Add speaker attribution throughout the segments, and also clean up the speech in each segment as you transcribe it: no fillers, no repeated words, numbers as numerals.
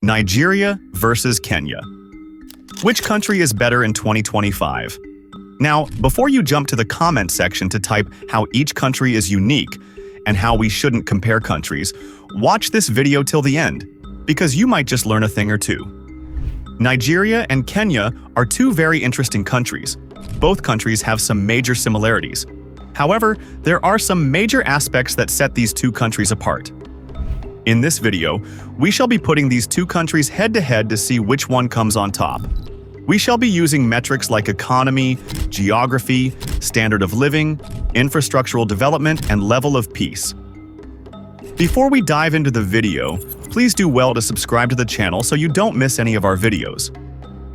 Speaker 1: Nigeria versus Kenya. Which country is better in 2025? Now, before you jump to the comment section to type how each country is unique and how we shouldn't compare countries, watch this video till the end, because you might just learn a thing or two. Nigeria and Kenya are two very interesting countries. Both countries have some major similarities. However, there are some major aspects that set these two countries apart. In this video, we shall be putting these two countries head-to-head to see which one comes on top. We shall be using metrics like economy, geography, standard of living, infrastructural development, and level of peace. Before we dive into the video, please do well to subscribe to the channel so you don't miss any of our videos.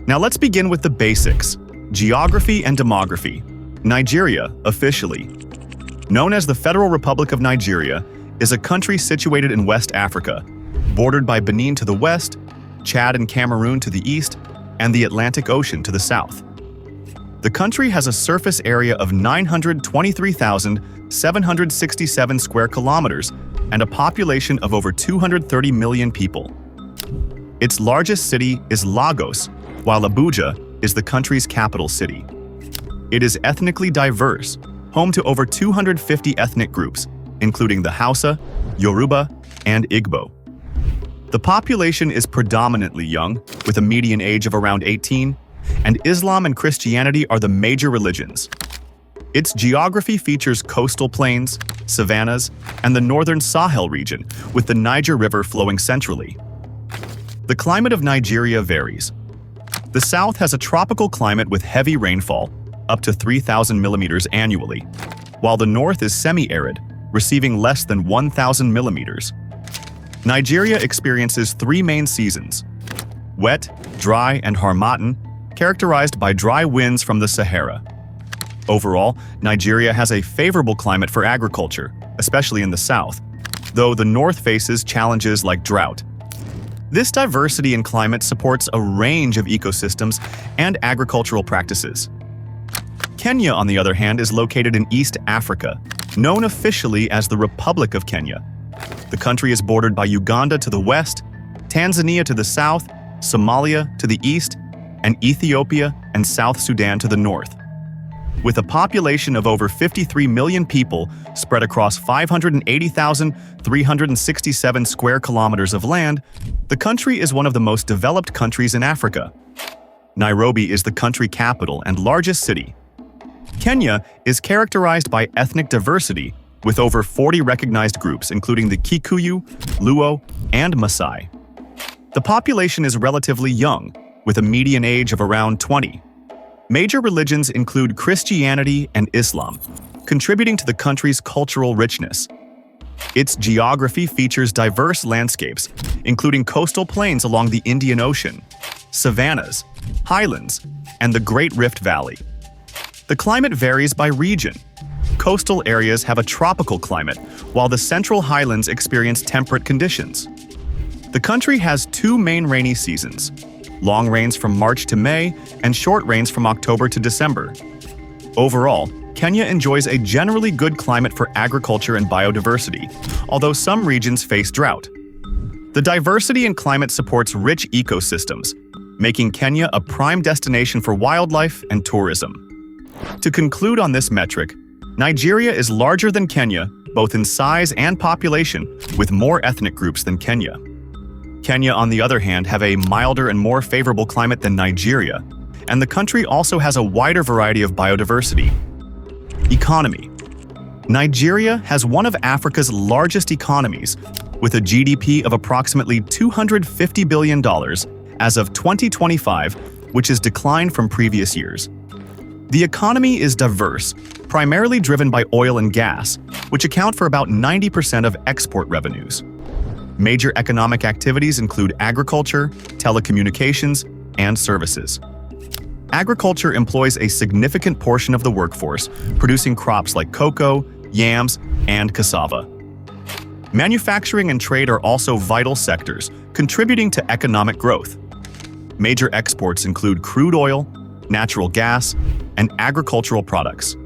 Speaker 1: Now let's begin with the basics: geography and demography. Nigeria, officially known as the Federal Republic of Nigeria, is a country situated in West Africa, bordered by Benin to the west, Chad and Cameroon to the east, and the Atlantic Ocean to the south. The country has a surface area of 923,767 square kilometers and a population of over 230 million people. Its largest city is Lagos, while Abuja is the country's capital city. It is ethnically diverse, home to over 250 ethnic groups, including the Hausa, Yoruba, and Igbo. The population is predominantly young, with a median age of around 18, and Islam and Christianity are the major religions. Its geography features coastal plains, savannahs, and the northern Sahel region, with the Niger River flowing centrally. The climate of Nigeria varies. The south has a tropical climate with heavy rainfall, up to 3,000 millimeters annually, while the north is semi-arid, receiving less than 1,000 millimeters. Nigeria experiences three main seasons: wet, dry, and harmattan, characterized by dry winds from the Sahara. Overall, Nigeria has a favorable climate for agriculture, especially in the south, though the north faces challenges like drought. This diversity in climate supports a range of ecosystems and agricultural practices. Kenya, on the other hand, is located in East Africa, known officially as the Republic of Kenya. The country is bordered by Uganda to the west, Tanzania to the south, Somalia to the east, and Ethiopia and South Sudan to the north. With a population of over 53 million people spread across 580,367 square kilometers of land, the country is one of the most developed countries in Africa. Nairobi is the country capital and largest city. Kenya is characterized by ethnic diversity, with over 40 recognized groups including the Kikuyu, Luo, and Maasai. The population is relatively young, with a median age of around 20. Major religions include Christianity and Islam, contributing to the country's cultural richness. Its geography features diverse landscapes, including coastal plains along the Indian Ocean, savannahs, highlands, and the Great Rift Valley. The climate varies by region. Coastal areas have a tropical climate, while the central highlands experience temperate conditions. The country has two main rainy seasons: long rains from March to May and short rains from October to December. Overall, Kenya enjoys a generally good climate for agriculture and biodiversity, although some regions face drought. The diversity in climate supports rich ecosystems, making Kenya a prime destination for wildlife and tourism. To conclude on this metric, Nigeria is larger than Kenya, both in size and population, with more ethnic groups than Kenya. Kenya, on the other hand, have a milder and more favorable climate than Nigeria, and the country also has a wider variety of biodiversity. Economy. Nigeria has one of Africa's largest economies, with a GDP of approximately $250 billion as of 2025, which has declined from previous years. The economy is diverse, primarily driven by oil and gas, which account for about 90% of export revenues. Major economic activities include agriculture, telecommunications, and services. Agriculture employs a significant portion of the workforce, producing crops like cocoa, yams, and cassava. Manufacturing and trade are also vital sectors, contributing to economic growth. Major exports include crude oil, natural gas, and agricultural products.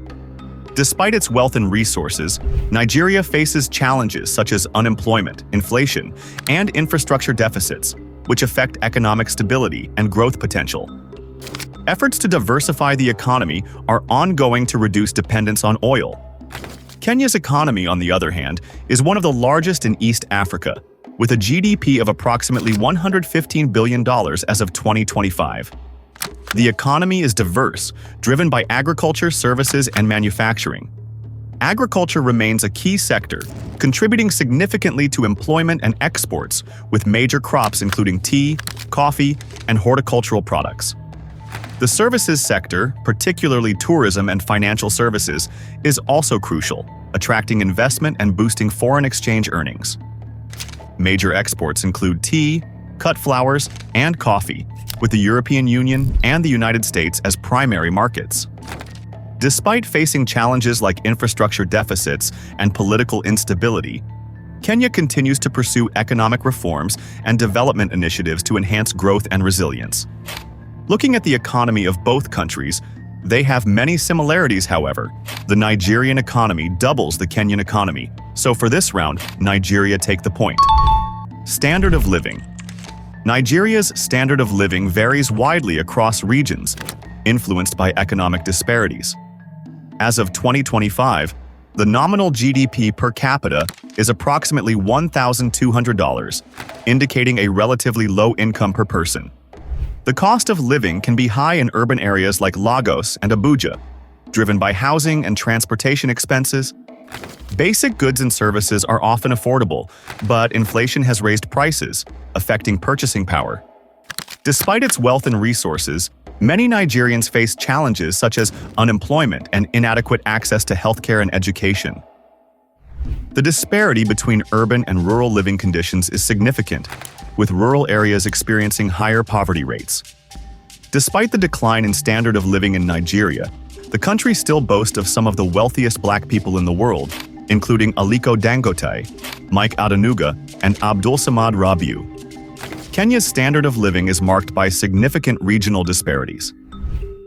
Speaker 1: Despite its wealth and resources, Nigeria faces challenges such as unemployment, inflation, and infrastructure deficits, which affect economic stability and growth potential. Efforts to diversify the economy are ongoing to reduce dependence on oil. Kenya's economy, on the other hand, is one of the largest in East Africa, with a GDP of approximately $115 billion as of 2025. The economy is diverse, driven by agriculture, services, and manufacturing. Agriculture remains a key sector, contributing significantly to employment and exports, with major crops including tea, coffee, and horticultural products. The services sector, particularly tourism and financial services, is also crucial, attracting investment and boosting foreign exchange earnings. Major exports include tea, cut flowers, and coffee, with the European Union and the United States as primary markets. Despite facing challenges like infrastructure deficits and political instability, Kenya continues to pursue economic reforms and development initiatives to enhance growth and resilience. Looking at the economy of both countries, they have many similarities, however. The Nigerian economy doubles the Kenyan economy, so for this round, Nigeria take the point. Standard of living. Nigeria's standard of living varies widely across regions, influenced by economic disparities. As of 2025, the nominal GDP per capita is approximately $1,200, indicating a relatively low income per person. The cost of living can be high in urban areas like Lagos and Abuja, driven by housing and transportation expenses. Basic goods and services are often affordable, but inflation has raised prices, affecting purchasing power. Despite its wealth and resources, many Nigerians face challenges such as unemployment and inadequate access to healthcare and education. The disparity between urban and rural living conditions is significant, with rural areas experiencing higher poverty rates. Despite the decline in standard of living in Nigeria, the country still boasts of some of the wealthiest black people in the world, including Aliko Dangote, Mike Adenuga, and Abdulsamad Rabiu. Kenya's standard of living is marked by significant regional disparities.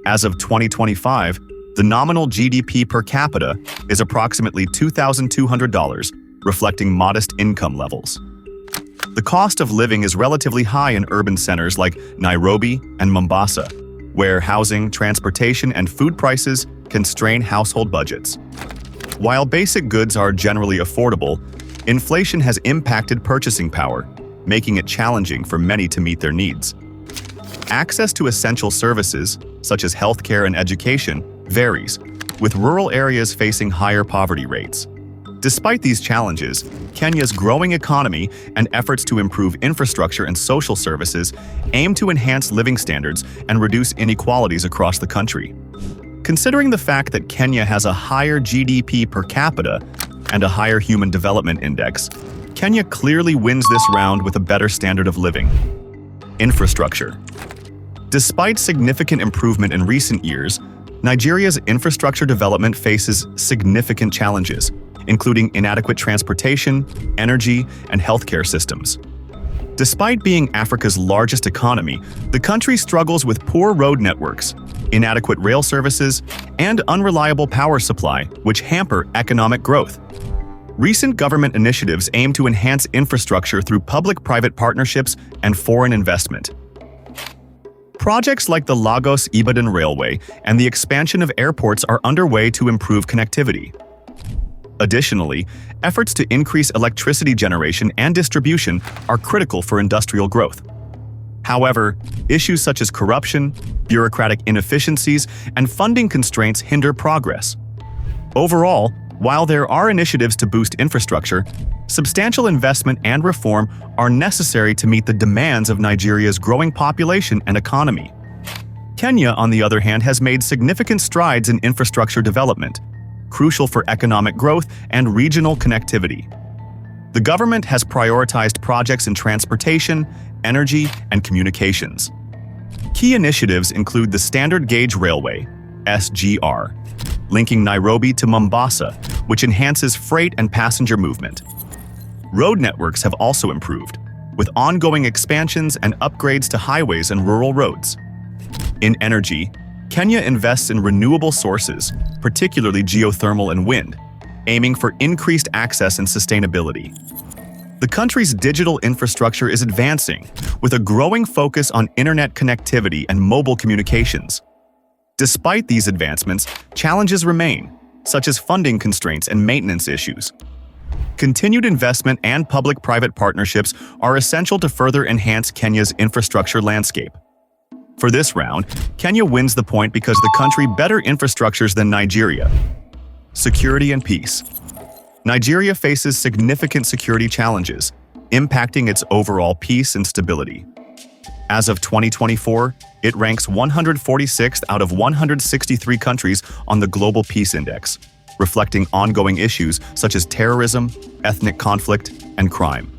Speaker 1: As of 2025, the nominal GDP per capita is approximately $2,200, reflecting modest income levels. The cost of living is relatively high in urban centers like Nairobi and Mombasa, where housing, transportation, and food prices can strain household budgets. While basic goods are generally affordable, inflation has impacted purchasing power, making it challenging for many to meet their needs. Access to essential services, such as healthcare and education, varies, with rural areas facing higher poverty rates. Despite these challenges, Kenya's growing economy and efforts to improve infrastructure and social services aim to enhance living standards and reduce inequalities across the country. Considering the fact that Kenya has a higher GDP per capita and a higher Human Development Index, Kenya clearly wins this round with a better standard of living. Infrastructure. Despite significant improvement in recent years, Nigeria's infrastructure development faces significant challenges, including inadequate transportation, energy, and healthcare systems. Despite being Africa's largest economy, the country struggles with poor road networks, inadequate rail services, and unreliable power supply, which hamper economic growth. Recent government initiatives aim to enhance infrastructure through public-private partnerships and foreign investment. Projects like the Lagos-Ibadan Railway and the expansion of airports are underway to improve connectivity. Additionally, efforts to increase electricity generation and distribution are critical for industrial growth. However, issues such as corruption, bureaucratic inefficiencies, and funding constraints hinder progress. Overall, while there are initiatives to boost infrastructure, substantial investment and reform are necessary to meet the demands of Nigeria's growing population and economy. Kenya, on the other hand, has made significant strides in infrastructure development, crucial for economic growth and regional connectivity. The government has prioritized projects in transportation, energy, and communications. Key initiatives include the Standard Gauge Railway, SGR, linking Nairobi to Mombasa, which enhances freight and passenger movement. Road networks have also improved, with ongoing expansions and upgrades to highways and rural roads. In energy, Kenya invests in renewable sources, particularly geothermal and wind, aiming for increased access and sustainability. The country's digital infrastructure is advancing, with a growing focus on internet connectivity and mobile communications. Despite these advancements, challenges remain, such as funding constraints and maintenance issues. Continued investment and public-private partnerships are essential to further enhance Kenya's infrastructure landscape. For this round, Kenya wins the point because the country better infrastructures than Nigeria. Security and peace. Nigeria faces significant security challenges, impacting its overall peace and stability. As of 2024, it ranks 146th out of 163 countries on the Global Peace Index, reflecting ongoing issues such as terrorism, ethnic conflict, and crime.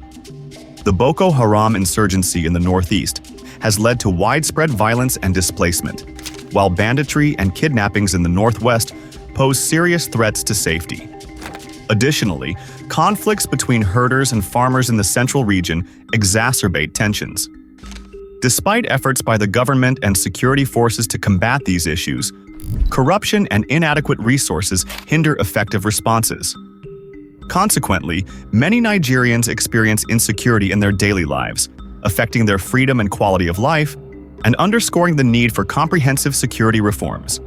Speaker 1: The Boko Haram insurgency in the northeast has led to widespread violence and displacement, while banditry and kidnappings in the northwest pose serious threats to safety. Additionally, conflicts between herders and farmers in the central region exacerbate tensions. Despite efforts by the government and security forces to combat these issues, corruption and inadequate resources hinder effective responses. Consequently, many Nigerians experience insecurity in their daily lives, affecting their freedom and quality of life, and underscoring the need for comprehensive security reforms.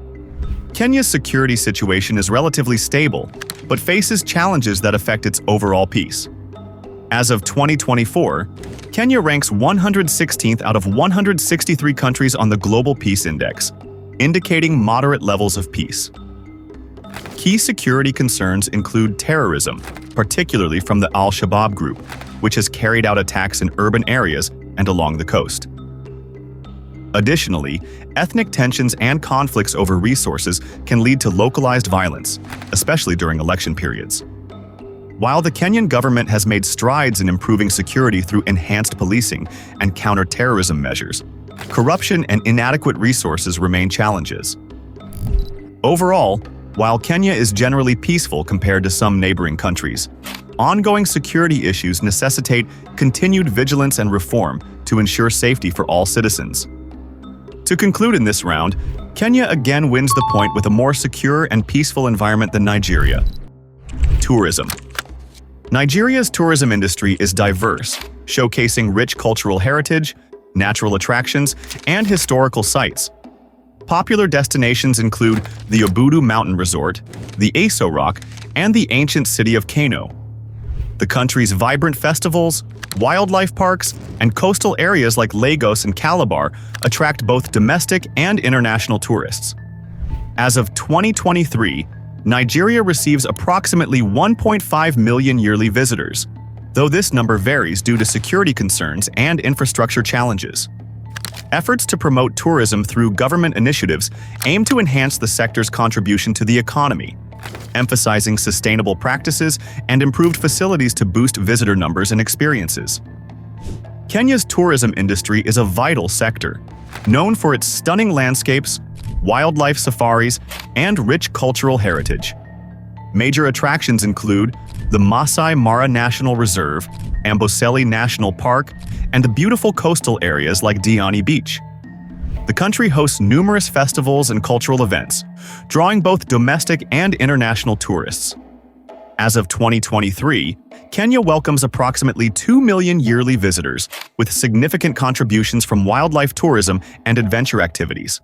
Speaker 1: Kenya's security situation is relatively stable, but faces challenges that affect its overall peace. As of 2024, Kenya ranks 116th out of 163 countries on the Global Peace Index, indicating moderate levels of peace. Key security concerns include terrorism, particularly from the Al-Shabaab group, which has carried out attacks in urban areas and along the coast. Additionally, ethnic tensions and conflicts over resources can lead to localized violence, especially during election periods. While the Kenyan government has made strides in improving security through enhanced policing and counter-terrorism measures, corruption and inadequate resources remain challenges. Overall, while Kenya is generally peaceful compared to some neighboring countries, ongoing security issues necessitate continued vigilance and reform to ensure safety for all citizens. To conclude in this round, Kenya again wins the point with a more secure and peaceful environment than Nigeria. Tourism. Nigeria's tourism industry is diverse, showcasing rich cultural heritage, natural attractions, and historical sites. Popular destinations include the Obudu Mountain Resort, the Aso Rock, and the ancient city of Kano. The country's vibrant festivals, wildlife parks, and coastal areas like Lagos and Calabar attract both domestic and international tourists. As of 2023, Nigeria receives approximately 1.5 million yearly visitors, though this number varies due to security concerns and infrastructure challenges. Efforts to promote tourism through government initiatives aim to enhance the sector's contribution to the economy, emphasizing sustainable practices and improved facilities to boost visitor numbers and experiences. Kenya's tourism industry is a vital sector, known for its stunning landscapes, wildlife safaris, and rich cultural heritage. Major attractions include the Masai Mara National Reserve, Amboseli National Park, and the beautiful coastal areas like Diani Beach. The country hosts numerous festivals and cultural events, drawing both domestic and international tourists. As of 2023, Kenya welcomes approximately 2 million yearly visitors, with significant contributions from wildlife tourism and adventure activities.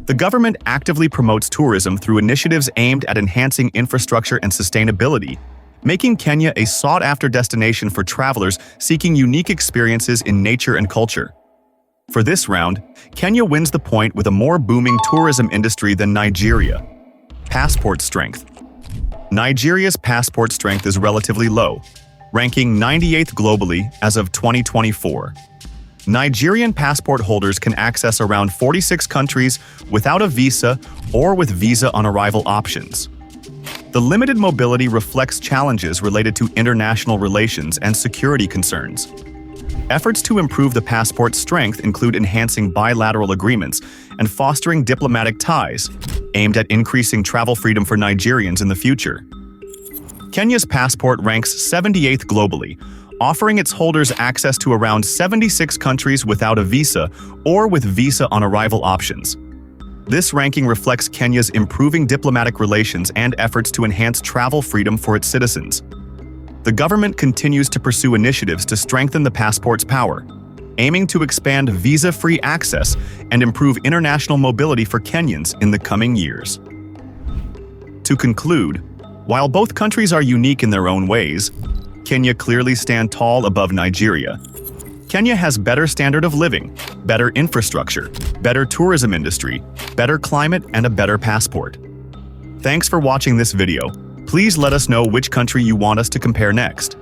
Speaker 1: The government actively promotes tourism through initiatives aimed at enhancing infrastructure and sustainability, making Kenya a sought-after destination for travelers seeking unique experiences in nature and culture. For this round, Kenya wins the point with a more booming tourism industry than Nigeria. Passport strength. Nigeria's passport strength is relatively low, ranking 98th globally as of 2024. Nigerian passport holders can access around 46 countries without a visa or with visa-on-arrival options. The limited mobility reflects challenges related to international relations and security concerns. Efforts to improve the passport's strength include enhancing bilateral agreements and fostering diplomatic ties, aimed at increasing travel freedom for Nigerians in the future. Kenya's passport ranks 78th globally, offering its holders access to around 76 countries without a visa or with visa-on-arrival options. This ranking reflects Kenya's improving diplomatic relations and efforts to enhance travel freedom for its citizens. The government continues to pursue initiatives to strengthen the passport's power, aiming to expand visa-free access and improve international mobility for Kenyans in the coming years. To conclude, while both countries are unique in their own ways, Kenya clearly stand tall above Nigeria. Kenya has better standard of living, better infrastructure, better tourism industry, better climate, and a better passport. Thanks for watching this video. Please let us know which country you want us to compare next.